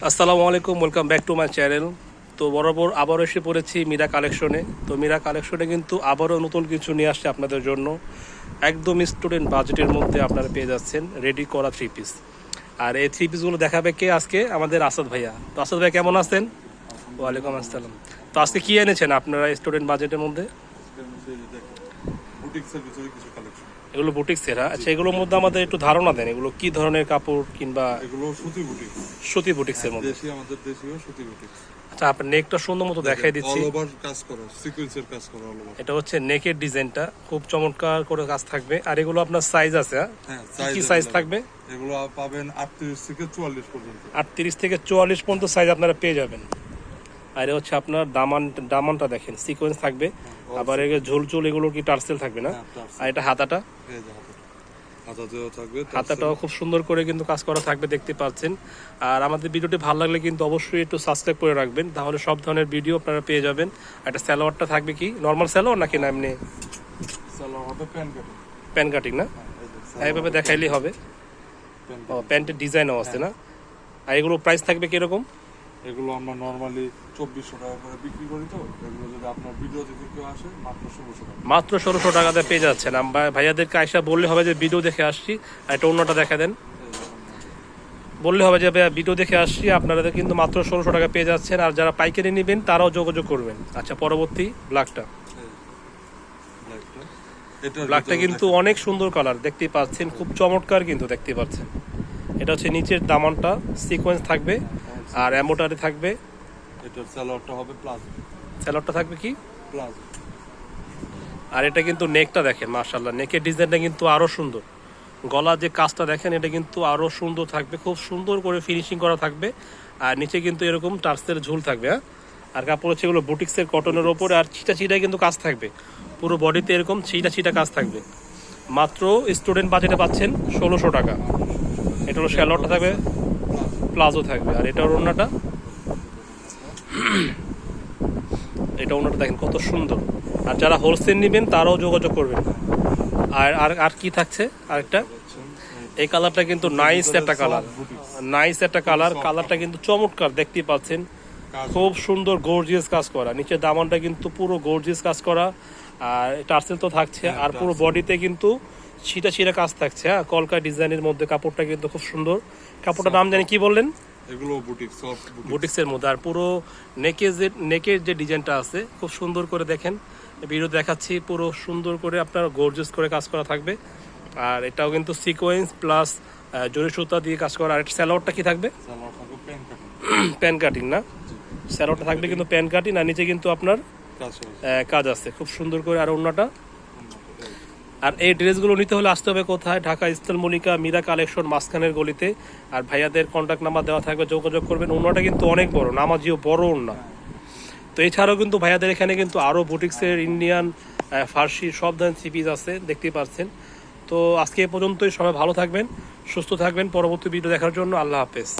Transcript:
আসসালামু আলাইকুম, welcome back to my channel. তো বরাবর আবারও এসে পড়েছি মীরা কালেকশনে। তো মীরা কালেকশনে কিন্তু আবারও নতুন কিছু নিয়ে আসছে আপনাদের জন্য। একদম স্টুডেন্ট বাজেটের মধ্যে আপনারা পেয়ে যাচ্ছেন রেডি করা থ্রি পিস। আর এই থ্রি পিসগুলো দেখাবে কে আজকে? আমাদের আসাদ ভাইয়া। তো আসাদ ভাই কেমন আছেন? ওয়ালাইকুম আসসালাম। তো আজকে কি এনেছেন আপনারা স্টুডেন্ট বাজেটের মধ্যে? এগুলো বুটিক্সের। আচ্ছা, এগুলোর মধ্যে আমাদের একটু ধারণা দেন, এগুলো কি ধরনের কাপড় কিংবা? এগুলো সুতি বুটিক। সুতি বুটিক্সের মধ্যে দেশি, আমাদের দেশীয় সুতি বুটিক। আচ্ছা, আপনার নেকটা সুন্দর মতো দেখাই দিচ্ছি। অল ওভার কাজ করা, সিকোয়েন্সের কাজ করা অল ওভার। এটা হচ্ছে নেকের ডিজাইনটা, খুব চমৎকার করে কাজ থাকবে। আর এগুলো আপনার সাইজ আছে? হ্যাঁ, কি সাইজ থাকবে? এগুলো পাবেন 38 থেকে 44 পর্যন্ত। 38 থেকে 44 পর্যন্ত সাইজ আপনারা পেয়ে যাবেন। আর এটা হচ্ছে আপনার দামানটা দেখেন, সিকোয়েন্স থাকবে। আবার এর ঝুলঝুল এগুলো কি টার্সেল থাকবে না? আর এটা হাতাটা, হাতাটাও খুব সুন্দর করে কিন্তু কাজ করা থাকবে, দেখতে পাচ্ছেন। আর আমাদের ভিডিওটি ভালো লাগলে কিন্তু অবশ্যই একটু সাবস্ক্রাইব করে রাখবেন, তাহলে সব ধরনের ভিডিও আপনারা পেয়ে যাবেন। একটা সালোয়ারটা থাকবে কি নর্মাল সালোয়ার নাকি না এমনি প্যান কাটিং? না, এইভাবে দেখাইলেই হবে। ও, প্যান্টের ডিজাইনও আছে না? আর এগুলো প্রাইস থাকবে কিরকম? এগুলো আমরা নরমালি 2400 টাকা করে বিক্রি করি। তো এগুলো যদি আপনার ভিডিও দেখে কেউ আসে মাত্র 1600 টাকা। মাত্র 1600 টাকাতে পেয়ে যাচ্ছেন। ভাইয়াদেরকে আয়সা বললে হবে যে ভিডিও দেখে আসছি। আর এটা অন্যটা দেখা দেন, বললে হবে যে ভিডিও দেখে আসছি, আপনারা কিন্তু মাত্র 1600 টাকা পেয়ে যাচ্ছেন। আর যারা পাইকারি নেবেন তারাও যোগাযোগ করবেন। আচ্ছা, পরবর্তী ব্ল্যাকটা। ব্ল্যাকটা কিন্তু অনেক সুন্দর কালার, দেখতেই পাচ্ছেন, খুব চমৎকার কিন্তু দেখতে পাচ্ছেন। এটা হচ্ছে নিচের দামানটা সিকোয়েন্স থাকবে আর এমব্রয়ডারি থাকবে। এটার সালোয়ারটা হবে প্লাজো। সালোয়ারটা থাকবে কি প্লাজো। আর এটা কিন্তু নেকটা দেখেন, মাশাআল্লাহ, নেকের ডিজাইনটা কিন্তু আরো সুন্দর। গলা যে কাজটা দেখেন, এটা কিন্তু আরো সুন্দর থাকবে, খুব সুন্দর করে ফিনিশিং করা থাকবে। আর নিচে কিন্তু এরকম টার্সের ঝুল থাকবে। হ্যাঁ, আর কাপড় হচ্ছে এগুলো বুটিক্সের কটনের ওপরে, আর ছিটা ছিটায় কিন্তু কাজ থাকবে পুরো বডিতে, এরকম ছিটা ছিটা কাজ থাকবে। মাত্র স্টুডেন্ট বাজেটে পাচ্ছেন 1600 টাকা। এটা হলো সালোয়ারটা থাকবে, প্লাজো থাকবে। আর এটা ওড়নাটা, এটা ওড়নাটা দেখেন কত সুন্দর। আর যারা হোলসেল নেবেন তারাও যোগাযোগ করবেন। আর আর আর কি থাকছে আরেকটা? এই কালারটা কিন্তু নাইস একটা কালার, নাইস একটা কালার। কালারটা কিন্তু চমৎকার, দেখতেই পাচ্ছেন, খুব সুন্দর গর্জিয়াস কাজ করা। নিচে দামানটা কিন্তু পুরো গর্জিয়াস কাজ করা। আর টার্সেল তো থাকছে, আর পুরো বডিতে কিন্তু ছিটা ছিটা কাজ থাকছে। হ্যাঁ, কলকা ডিজাইনের মধ্যে কাপড়টা কিন্তু খুব সুন্দর। কাপড়টার নাম জানি কি বললেন? এগুলো বুটিক, সফট বুটিক্সের মধ্যে। আর পুরো নেকের যে ডিজাইনটা আছে খুব সুন্দর করে দেখেন, ভিডিও দেখাচ্ছি, পুরো সুন্দর করে আপনার গর্জিয়াস করে কাজ করা থাকবে। আর এটাও কিন্তু সিকোয়েন্স প্লাস জরি সুতা দিয়ে কাজ করা। আর এটা সালোয়ারটা কি থাকবে? প্যান কাটিং না? সালোয়ারটা থাকবে কিন্তু প্যান কাটিং। আর নিচে কিন্তু আপনার কাজ আছে খুব সুন্দর করে। আর ওড়নাটা। আর এই ড্রেসগুলো নিতে হলে আসতে হবে কোথায়? ঢাকা ইস্তাল মল্লিকা মীরা কালেকশন মাঝখানের গলিতে। আর ভাইয়াদের কন্ট্যাক্ট নাম্বার দেওয়া থাকবে, যোগাযোগ করবেন। ওড়নাটা কিন্তু অনেক বড়, নামাজিও বড় ওড়না। তো এছাড়াও কিন্তু ভাইয়াদের এখানে কিন্তু আরও বুটিক্সের, ইন্ডিয়ান, ফার্সি সব ধরনের থ্রি পিস আছে, দেখতেই পাচ্ছেন। তো আজকে এ পর্যন্তই। সবাই ভালো থাকবেন, সুস্থ থাকবেন। পরবর্তী ভিডিও দেখার জন্য আল্লাহ হাফেজ।